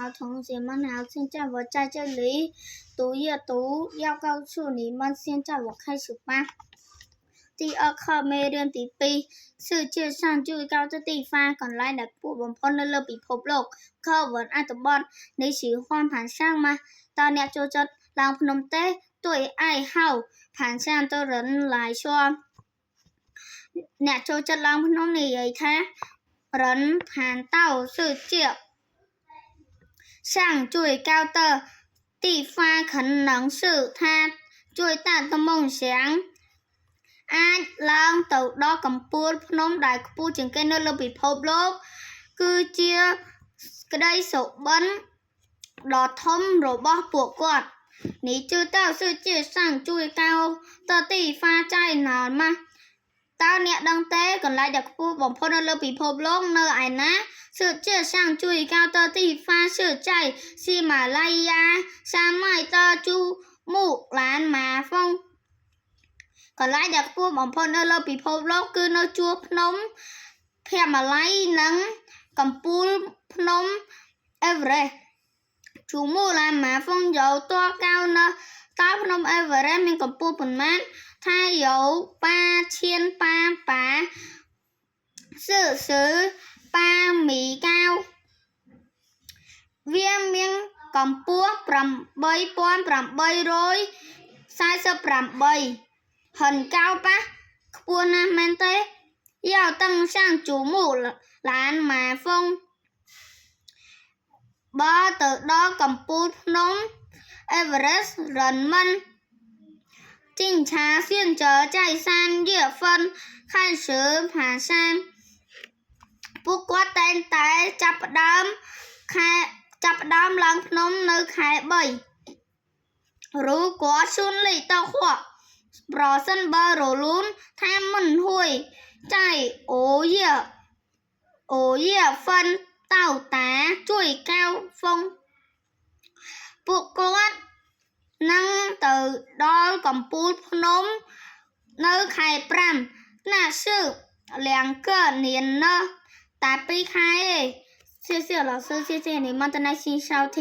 好同学们好，现在我在这里阅读要告诉你们，现在我开始吧。第二课没เรื่องที่2世界上最高的地方ก่อนไล่ดักผู้บนพ้นในโลกពិភពលោកข้อวันอัตบอลในชื่อความผ่านสร้างมาตอนนี้โจจดลางพนมเต้ตัวไอ้เฮาผ่านสร้างตัวเหรินหลายชั่วเนี่ยโจจดลางพนมนี่ไอ้แท้เหรินผ่านเต้าสื่อเจียบ上最高的地方可能是他最大的梦想អាចឡើងទៅដល់កំពូលភ្នំដែលខ្ពស់ជាងគេនៅលើពិភពលោកគឺជាក្តីសុបិនដ៏ធំរបស់ពួកគាត់នេះ就是世界上最高的地方在哪吗តើអ្នកដឹងទេកន្លែងដែលខ្ពស់បំផុតនៅលើពិភពលោកនៅឯណា世界上最高的地方是在喜马拉雅山脉的珠穆朗玛峰កន្លែងដែលខ្ពស់បំផុតនៅលើពិភពលោកគឺនៅជួរភ្នំភម៉ាឡៃនិងកំពូលភ្នំអេเวอเรสต์珠穆朗玛峰有多高呢តើភ្នំអេเวอเรสต์មានកម្ពស់ប៉ុន្មានថា有8848米高វាមានកម្ពស់8848很高吧ខ្ពស់ណាស់មែនទេ要登上珠穆朗玛峰បើទៅដល់កំពូលភ្នំអេเวอเรสต์人们经常选择在3月份开始爬山ពួកគាត់តែងតែចាប់ផ្ដើមឡើងភ្នំនៅខែ3如果顺利的话ប្រសិនបើរលូនថាមិនហួយ在5月份到达最高峰ពួកគាត់នឹងទៅដល់កំពូលភ្នំនៅខែ5那是2个年呢តែ2ខែឯង谢谢老师谢谢你们的耐心收听